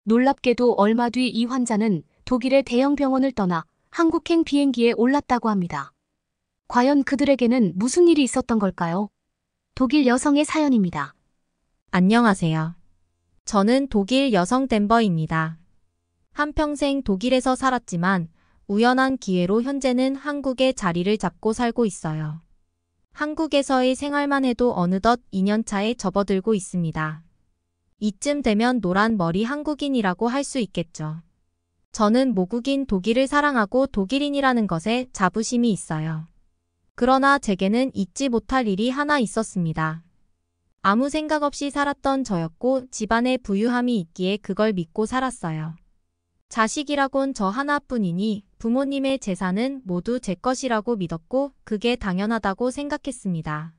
놀랍게도 얼마 뒤 이 환자는 독일의 대형 병원을 떠나 한국행 비행기에 올랐다고 합니다. 과연 그들에게는 무슨 일이 있었던 걸까요? 독일 여성의 사연입니다. 안녕하세요. 저는 독일 여성 덴버입니다. 한평생 독일에서 살았지만 우연한 기회로 현재는 한국에 자리를 잡고 살고 있어요. 한국에서의 생활만 해도 어느덧 2년차에 접어들고 있습니다. 이쯤 되면 노란 머리 한국인이라고 할 수 있겠죠. 저는 모국인 독일을 사랑하고 독일인이라는 것에 자부심이 있어요. 그러나 제게는 잊지 못할 일이 하나 있었습니다. 아무 생각 없이 살았던 저였고 집안에 부유함이 있기에 그걸 믿고 살았어요. 자식이라곤 저 하나뿐이니 부모님의 재산은 모두 제 것이라고 믿었고 그게 당연하다고 생각했습니다.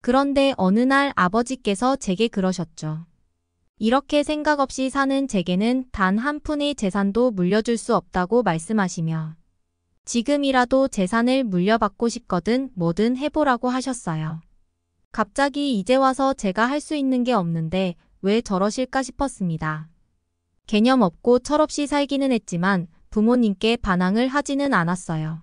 그런데 어느 날 아버지께서 제게 그러셨죠. 이렇게 생각 없이 사는 제게는 단 한 푼의 재산도 물려줄 수 없다고 말씀하시며 지금이라도 재산을 물려받고 싶거든 뭐든 해보라고 하셨어요. 갑자기 이제 와서 제가 할 수 있는 게 없는데 왜 저러실까 싶었습니다. 개념 없고 철없이 살기는 했지만 부모님께 반항을 하지는 않았어요.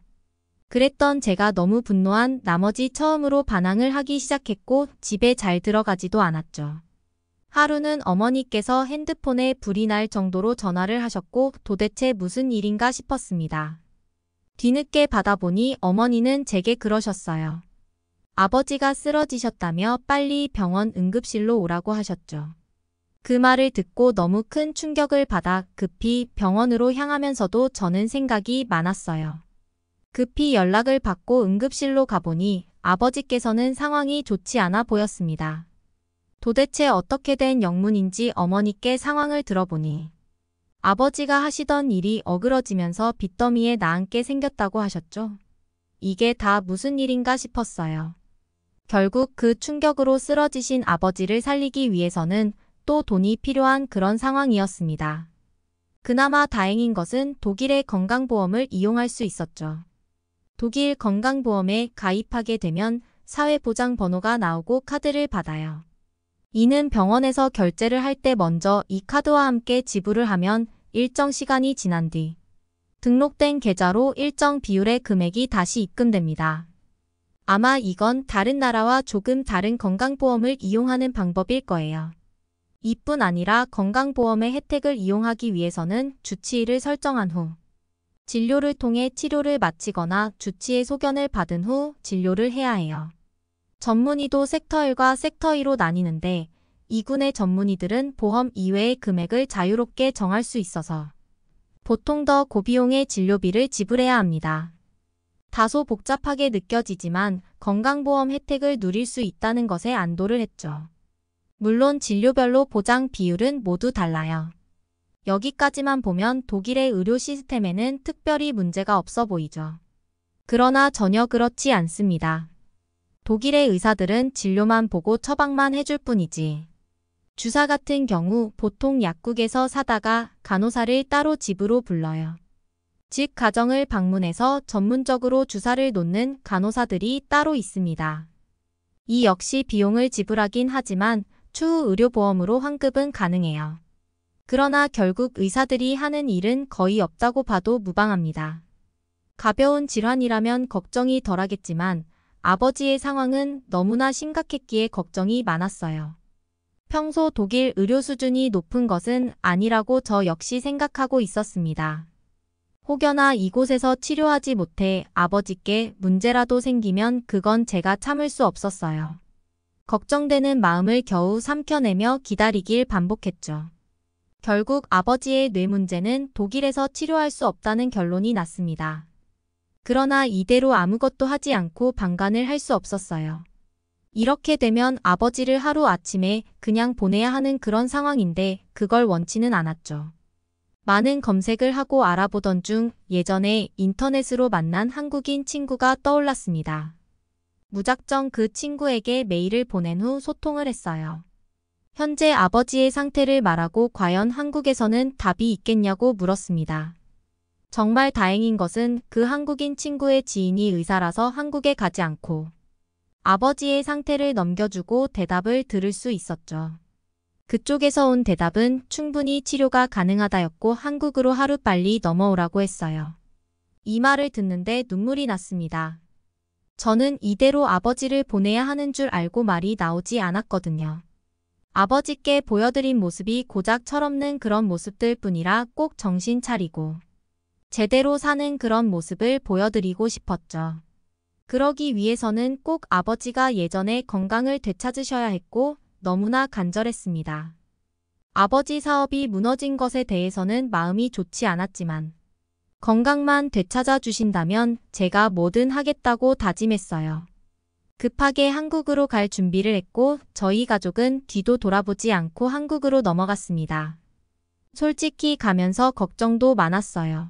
그랬던 제가 너무 분노한 나머지 처음으로 반항을 하기 시작했고 집에 잘 들어가지도 않았죠. 하루는 어머니께서 핸드폰에 불이 날 정도로 전화를 하셨고 도대체 무슨 일인가 싶었습니다. 뒤늦게 받아보니 어머니는 제게 그러셨어요. 아버지가 쓰러지셨다며 빨리 병원 응급실로 오라고 하셨죠. 그 말을 듣고 너무 큰 충격을 받아 급히 병원으로 향하면서도 저는 생각이 많았어요. 급히 연락을 받고 응급실로 가보니 아버지께서는 상황이 좋지 않아 보였습니다. 도대체 어떻게 된 영문인지 어머니께 상황을 들어보니 아버지가 하시던 일이 어그러지면서 빚더미에 나앉게 생겼다고 하셨죠. 이게 다 무슨 일인가 싶었어요. 결국 그 충격으로 쓰러지신 아버지를 살리기 위해서는 또 돈이 필요한 그런 상황이었습니다. 그나마 다행인 것은 독일의 건강보험을 이용할 수 있었죠. 독일 건강보험에 가입하게 되면 사회보장번호가 나오고 카드를 받아요. 이는 병원에서 결제를 할 때 먼저 이 카드와 함께 지불을 하면 일정 시간이 지난 뒤 등록된 계좌로 일정 비율의 금액이 다시 입금됩니다. 아마 이건 다른 나라와 조금 다른 건강보험을 이용하는 방법일 거예요. 이뿐 아니라 건강보험의 혜택을 이용하기 위해서는 주치의를 설정한 후 진료를 통해 치료를 마치거나 주치의 소견을 받은 후 진료를 해야 해요. 전문의도 섹터 1과 섹터 2로 나뉘는데 2군의 전문의들은 보험 이외의 금액을 자유롭게 정할 수 있어서 보통 더 고비용의 진료비를 지불해야 합니다. 다소 복잡하게 느껴지지만 건강보험 혜택을 누릴 수 있다는 것에 안도를 했죠. 물론 진료별로 보장 비율은 모두 달라요. 여기까지만 보면 독일의 의료 시스템에는 특별히 문제가 없어 보이죠. 그러나 전혀 그렇지 않습니다. 독일의 의사들은 진료만 보고 처방만 해줄 뿐이지. 주사 같은 경우 보통 약국에서 사다가 간호사를 따로 집으로 불러요. 즉 가정을 방문해서 전문적으로 주사를 놓는 간호사들이 따로 있습니다. 이 역시 비용을 지불하긴 하지만 추후 의료보험으로 환급은 가능해요. 그러나 결국 의사들이 하는 일은 거의 없다고 봐도 무방합니다. 가벼운 질환이라면 걱정이 덜하겠지만 아버지의 상황은 너무나 심각했기에 걱정이 많았어요. 평소 독일 의료 수준이 높은 것은 아니라고 저 역시 생각하고 있었습니다. 혹여나 이곳에서 치료하지 못해 아버지께 문제라도 생기면 그건 제가 참을 수 없었어요. 걱정되는 마음을 겨우 삼켜내며 기다리길 반복했죠. 결국 아버지의 뇌 문제는 독일에서 치료할 수 없다는 결론이 났습니다. 그러나 이대로 아무것도 하지 않고 방관을 할 수 없었어요. 이렇게 되면 아버지를 하루아침에 그냥 보내야 하는 그런 상황인데 그걸 원치는 않았죠. 많은 검색을 하고 알아보던 중 예전에 인터넷으로 만난 한국인 친구가 떠올랐습니다. 무작정 그 친구에게 메일을 보낸 후 소통을 했어요. 현재 아버지의 상태를 말하고 과연 한국에서는 답이 있겠냐고 물었습니다. 정말 다행인 것은 그 한국인 친구의 지인이 의사라서 한국에 가지 않고 아버지의 상태를 넘겨주고 대답을 들을 수 있었죠. 그쪽에서 온 대답은 충분히 치료가 가능하다였고 한국으로 하루빨리 넘어오라고 했어요. 이 말을 듣는데 눈물이 났습니다. 저는 이대로 아버지를 보내야 하는 줄 알고 말이 나오지 않았거든요. 아버지께 보여드린 모습이 고작 철없는 그런 모습들 뿐이라 꼭 정신 차리고 제대로 사는 그런 모습을 보여드리고 싶었죠. 그러기 위해서는 꼭 아버지가 예전의 건강을 되찾으셔야 했고 너무나 간절했습니다. 아버지 사업이 무너진 것에 대해서는 마음이 좋지 않았지만 건강만 되찾아 주신다면 제가 뭐든 하겠다고 다짐했어요. 급하게 한국으로 갈 준비를 했고 저희 가족은 뒤도 돌아보지 않고 한국으로 넘어갔습니다. 솔직히 가면서 걱정도 많았어요.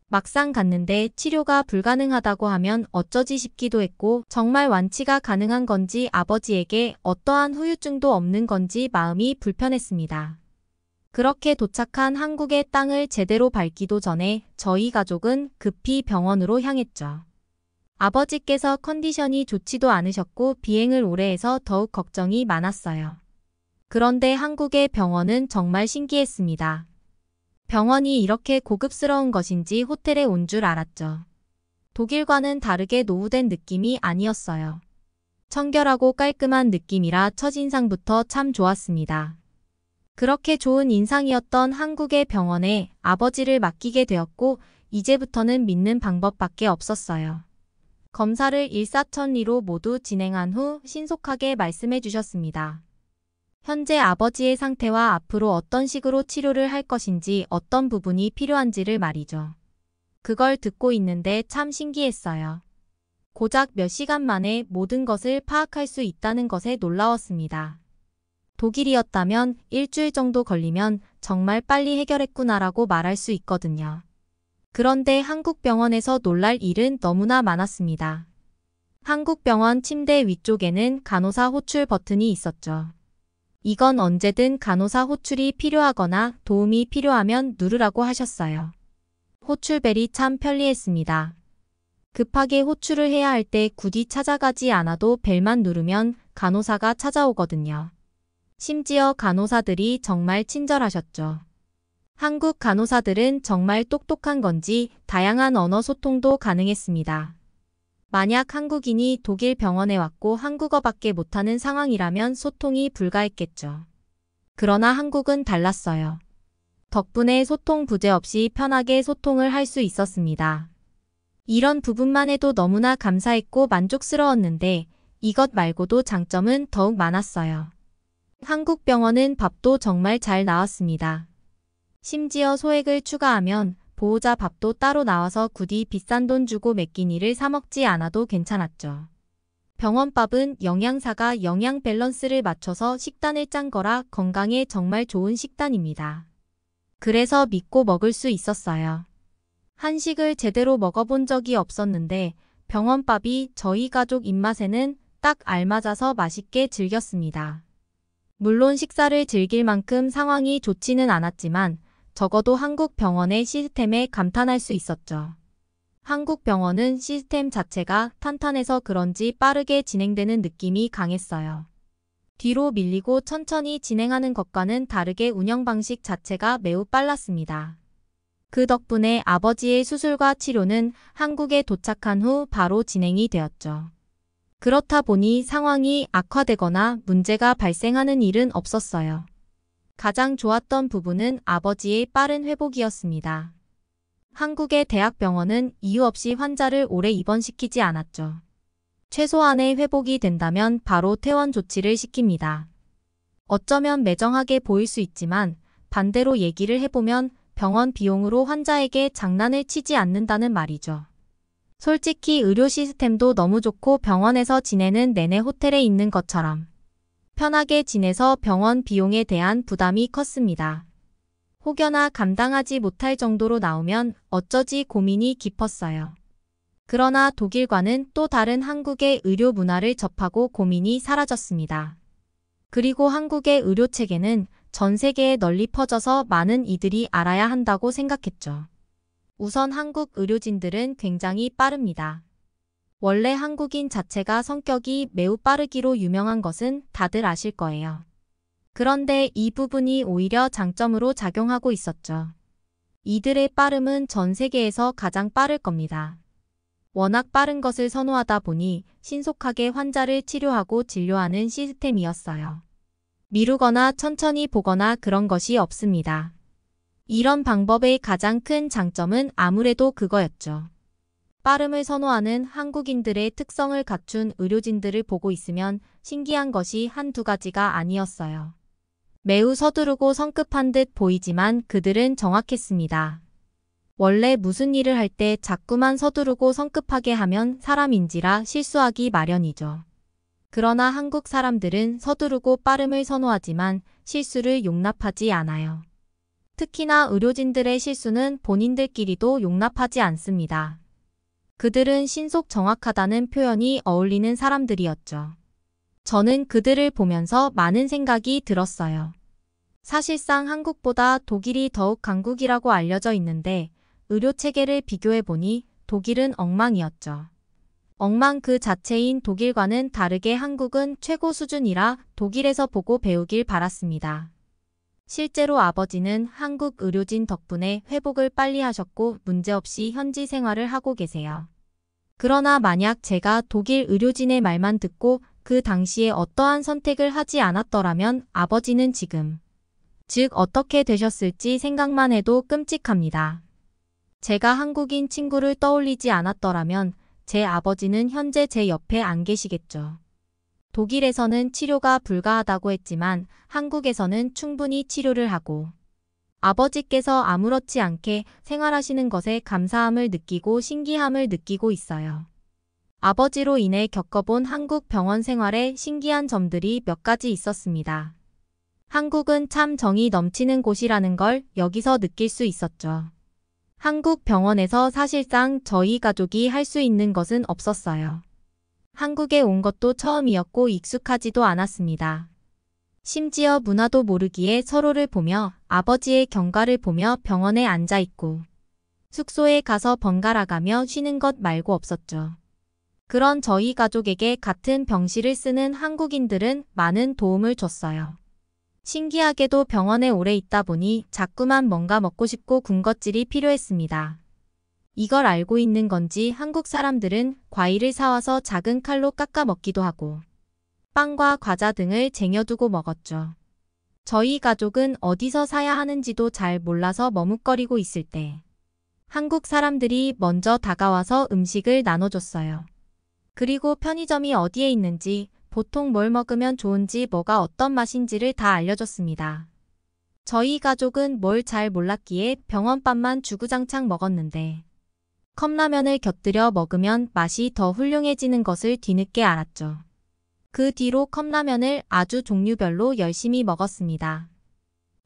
막상 갔는데 치료가 불가능하다고 하면 어쩌지 싶기도 했고 정말 완치가 가능한 건지 아버지에게 어떠한 후유증도 없는 건지 마음이 불편했습니다. 그렇게 도착한 한국의 땅을 제대로 밟기도 전에 저희 가족은 급히 병원으로 향했죠. 아버지께서 컨디션이 좋지도 않으셨고 비행을 오래 해서 더욱 걱정이 많았어요. 그런데 한국의 병원은 정말 신기했습니다. 병원이 이렇게 고급스러운 것인지 호텔에 온 줄 알았죠. 독일과는 다르게 노후된 느낌이 아니었어요. 청결하고 깔끔한 느낌이라 첫인상부터 참 좋았습니다. 그렇게 좋은 인상이었던 한국의 병원에 아버지를 맡기게 되었고 이제부터는 믿는 방법밖에 없었어요. 검사를 일사천리로 모두 진행한 후 신속하게 말씀해 주셨습니다. 현재 아버지의 상태와 앞으로 어떤 식으로 치료를 할 것인지 어떤 부분이 필요한지를 말이죠. 그걸 듣고 있는데 참 신기했어요. 고작 몇 시간 만에 모든 것을 파악할 수 있다는 것에 놀라웠습니다. 독일이었다면 일주일 정도 걸리면 정말 빨리 해결했구나라고 말할 수 있거든요. 그런데 한국 병원에서 놀랄 일은 너무나 많았습니다. 한국 병원 침대 위쪽에는 간호사 호출 버튼이 있었죠. 이건 언제든 간호사 호출이 필요하거나 도움이 필요하면 누르라고 하셨어요. 호출벨이 참 편리했습니다. 급하게 호출을 해야 할 때 굳이 찾아가지 않아도 벨만 누르면 간호사가 찾아오거든요. 심지어 간호사들이 정말 친절하셨죠. 한국 간호사들은 정말 똑똑한 건지 다양한 언어 소통도 가능했습니다. 만약 한국인이 독일 병원에 왔고 한국어밖에 못하는 상황이라면 소통이 불가했겠죠. 그러나 한국은 달랐어요. 덕분에 소통 부재 없이 편하게 소통을 할 수 있었습니다. 이런 부분만 해도 너무나 감사했고 만족스러웠는데 이것 말고도 장점은 더욱 많았어요. 한국 병원은 밥도 정말 잘 나왔습니다. 심지어 소액을 추가하면 보호자 밥도 따로 나와서 굳이 비싼 돈 주고 매끼니를 사 먹지 않아도 괜찮았죠. 병원밥은 영양사가 영양 밸런스를 맞춰서 식단을 짠 거라 건강에 정말 좋은 식단입니다. 그래서 믿고 먹을 수 있었어요. 한식을 제대로 먹어본 적이 없었는데 병원밥이 저희 가족 입맛에는 딱 알맞아서 맛있게 즐겼습니다. 물론 식사를 즐길 만큼 상황이 좋지는 않았지만 적어도 한국 병원의 시스템에 감탄할 수 있었죠. 한국 병원은 시스템 자체가 탄탄해서 그런지 빠르게 진행되는 느낌이 강했어요. 뒤로 밀리고 천천히 진행하는 것과는 다르게 운영 방식 자체가 매우 빨랐습니다. 그 덕분에 아버지의 수술과 치료는 한국에 도착한 후 바로 진행이 되었죠. 그렇다 보니 상황이 악화되거나 문제가 발생하는 일은 없었어요. 가장 좋았던 부분은 아버지의 빠른 회복이었습니다. 한국의 대학병원은 이유 없이 환자를 오래 입원시키지 않았죠. 최소한의 회복이 된다면 바로 퇴원 조치를 시킵니다. 어쩌면 매정하게 보일 수 있지만 반대로 얘기를 해보면 병원 비용으로 환자에게 장난을 치지 않는다는 말이죠. 솔직히 의료 시스템도 너무 좋고 병원에서 지내는 내내 호텔에 있는 것처럼 편하게 지내서 병원 비용에 대한 부담이 컸습니다. 혹여나 감당하지 못할 정도로 나오면 어쩌지 고민이 깊었어요. 그러나 독일과는 또 다른 한국의 의료 문화를 접하고 고민이 사라졌습니다. 그리고 한국의 의료 체계는 전 세계에 널리 퍼져서 많은 이들이 알아야 한다고 생각했죠. 우선 한국 의료진들은 굉장히 빠릅니다. 원래 한국인 자체가 성격이 매우 빠르기로 유명한 것은 다들 아실 거예요. 그런데 이 부분이 오히려 장점으로 작용하고 있었죠. 이들의 빠름은 전 세계에서 가장 빠를 겁니다. 워낙 빠른 것을 선호하다 보니 신속하게 환자를 치료하고 진료하는 시스템이었어요. 미루거나 천천히 보거나 그런 것이 없습니다. 이런 방법의 가장 큰 장점은 아무래도 그거였죠. 빠름을 선호하는 한국인들의 특성을 갖춘 의료진들을 보고 있으면 신기한 것이 한두 가지가 아니었어요. 매우 서두르고 성급한 듯 보이지만 그들은 정확했습니다. 원래 무슨 일을 할 때 자꾸만 서두르고 성급하게 하면 사람인지라 실수하기 마련이죠. 그러나 한국 사람들은 서두르고 빠름을 선호하지만 실수를 용납하지 않아요. 특히나 의료진들의 실수는 본인들끼리도 용납하지 않습니다. 그들은 신속 정확하다는 표현이 어울리는 사람들이었죠. 저는 그들을 보면서 많은 생각이 들었어요. 사실상 한국보다 독일이 더욱 강국이라고 알려져 있는데 의료 체계를 비교해보니 독일은 엉망이었죠. 엉망 그 자체인 독일과는 다르게 한국은 최고 수준이라 독일에서 보고 배우길 바랐습니다. 실제로 아버지는 한국 의료진 덕분에 회복을 빨리 하셨고 문제없이 현지 생활을 하고 계세요. 그러나 만약 제가 독일 의료진의 말만 듣고 그 당시에 어떠한 선택을 하지 않았더라면 아버지는 지금, 즉 어떻게 되셨을지 생각만 해도 끔찍합니다. 제가 한국인 친구를 떠올리지 않았더라면 제 아버지는 현재 제 옆에 안 계시겠죠. 독일에서는 치료가 불가하다고 했지만 한국에서는 충분히 치료를 하고 아버지께서 아무렇지 않게 생활하시는 것에 감사함을 느끼고 신기함을 느끼고 있어요. 아버지로 인해 겪어본 한국 병원 생활에 신기한 점들이 몇 가지 있었습니다. 한국은 참 정이 넘치는 곳이라는 걸 여기서 느낄 수 있었죠. 한국 병원에서 사실상 저희 가족이 할 수 있는 것은 없었어요. 한국에 온 것도 처음이었고 익숙하지도 않았습니다. 심지어 문화도 모르기에 서로를 보며 아버지의 경과를 보며 병원에 앉아 있고 숙소에 가서 번갈아가며 쉬는 것 말고 없었죠. 그런 저희 가족에게 같은 병실을 쓰는 한국인들은 많은 도움을 줬어요. 신기하게도 병원에 오래 있다 보니 자꾸만 뭔가 먹고 싶고 군것질이 필요했습니다. 이걸 알고 있는 건지 한국 사람들은 과일을 사와서 작은 칼로 깎아 먹기도 하고 빵과 과자 등을 쟁여두고 먹었죠. 저희 가족은 어디서 사야 하는지도 잘 몰라서 머뭇거리고 있을 때 한국 사람들이 먼저 다가와서 음식을 나눠줬어요. 그리고 편의점이 어디에 있는지, 보통 뭘 먹으면 좋은지, 뭐가 어떤 맛인지를 다 알려줬습니다. 저희 가족은 뭘 잘 몰랐기에 병원밥만 주구장창 먹었는데 컵라면을 곁들여 먹으면 맛이 더 훌륭해지는 것을 뒤늦게 알았죠. 그 뒤로 컵라면을 아주 종류별로 열심히 먹었습니다.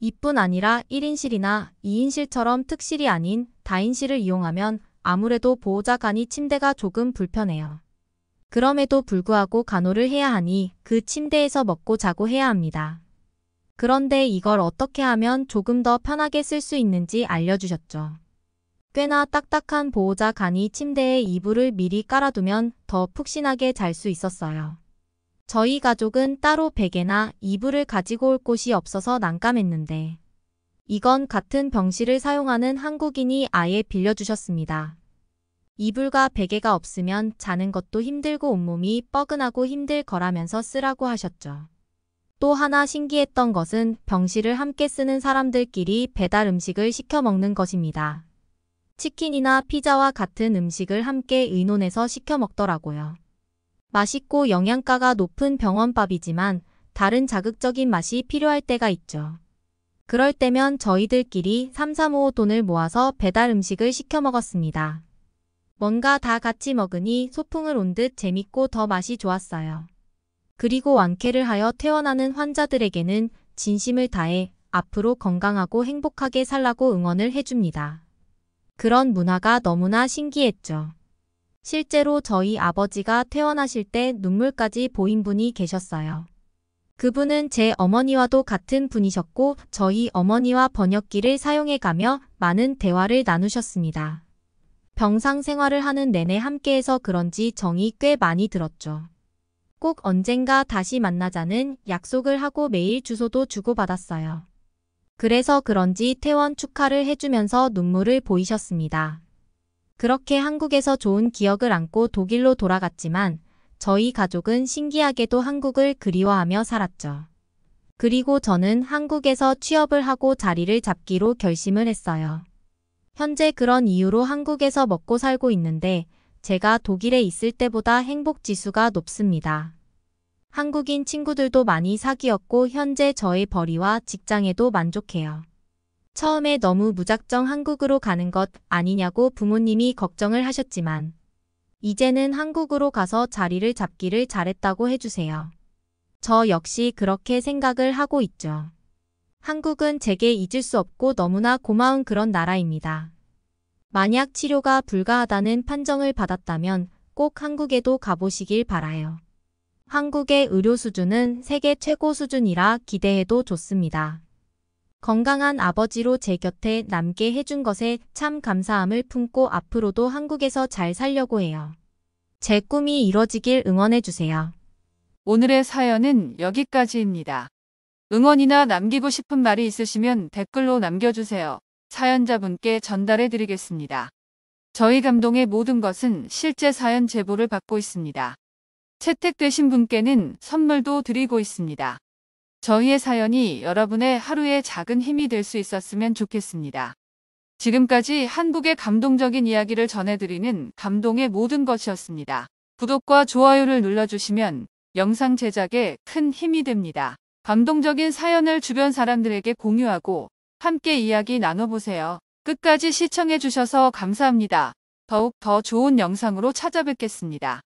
이뿐 아니라 1인실이나 2인실처럼 특실이 아닌 다인실을 이용하면 아무래도 보호자 간이 침대가 조금 불편해요. 그럼에도 불구하고 간호를 해야 하니 그 침대에서 먹고 자고 해야 합니다. 그런데 이걸 어떻게 하면 조금 더 편하게 쓸 수 있는지 알려주셨죠. 꽤나 딱딱한 보호자 간이 침대에 이불을 미리 깔아두면 더 푹신하게 잘 수 있었어요. 저희 가족은 따로 베개나 이불을 가지고 올 곳이 없어서 난감했는데 이건 같은 병실을 사용하는 한국인이 아예 빌려주셨습니다. 이불과 베개가 없으면 자는 것도 힘들고 온몸이 뻐근하고 힘들 거라면서 쓰라고 하셨죠. 또 하나 신기했던 것은 병실을 함께 쓰는 사람들끼리 배달 음식을 시켜 먹는 것입니다. 치킨이나 피자와 같은 음식을 함께 의논해서 시켜 먹더라고요. 맛있고 영양가가 높은 병원밥이지만 다른 자극적인 맛이 필요할 때가 있죠. 그럴 때면 저희들끼리 3-3-5 돈을 모아서 배달 음식을 시켜 먹었습니다. 뭔가 다 같이 먹으니 소풍을 온 듯 재밌고 더 맛이 좋았어요. 그리고 완쾌를 하여 퇴원하는 환자들에게는 진심을 다해 앞으로 건강하고 행복하게 살라고 응원을 해줍니다. 그런 문화가 너무나 신기했죠. 실제로 저희 아버지가 퇴원하실 때 눈물까지 보인 분이 계셨어요. 그분은 제 어머니와도 같은 분이셨고 저희 어머니와 번역기를 사용해가며 많은 대화를 나누셨습니다. 병상 생활을 하는 내내 함께해서 그런지 정이 꽤 많이 들었죠. 꼭 언젠가 다시 만나자는 약속을 하고 메일 주소도 주고받았어요. 그래서 그런지 퇴원 축하를 해주면서 눈물을 보이셨습니다. 그렇게 한국에서 좋은 기억을 안고 독일로 돌아갔지만 저희 가족은 신기하게도 한국을 그리워하며 살았죠. 그리고 저는 한국에서 취업을 하고 자리를 잡기로 결심을 했어요. 현재 그런 이유로 한국에서 먹고 살고 있는데 제가 독일에 있을 때보다 행복 지수가 높습니다. 한국인 친구들도 많이 사귀었고 현재 저의 벌이와 직장에도 만족해요. 처음에 너무 무작정 한국으로 가는 것 아니냐고 부모님이 걱정을 하셨지만 이제는 한국으로 가서 자리를 잡기를 잘했다고 해주세요. 저 역시 그렇게 생각을 하고 있죠. 한국은 제게 잊을 수 없고 너무나 고마운 그런 나라입니다. 만약 치료가 불가하다는 판정을 받았다면 꼭 한국에도 가보시길 바라요. 한국의 의료 수준은 세계 최고 수준이라 기대해도 좋습니다. 건강한 아버지로 제 곁에 남게 해준 것에 참 감사함을 품고 앞으로도 한국에서 잘 살려고 해요. 제 꿈이 이뤄지길 응원해주세요. 오늘의 사연은 여기까지입니다. 응원이나 남기고 싶은 말이 있으시면 댓글로 남겨주세요. 사연자분께 전달해드리겠습니다. 저희 감동의 모든 것은 실제 사연 제보를 받고 있습니다. 채택되신 분께는 선물도 드리고 있습니다. 저희의 사연이 여러분의 하루의 작은 힘이 될 수 있었으면 좋겠습니다. 지금까지 한국의 감동적인 이야기를 전해드리는 감동의 모든 것이었습니다. 구독과 좋아요를 눌러주시면 영상 제작에 큰 힘이 됩니다. 감동적인 사연을 주변 사람들에게 공유하고 함께 이야기 나눠보세요. 끝까지 시청해주셔서 감사합니다. 더욱 더 좋은 영상으로 찾아뵙겠습니다.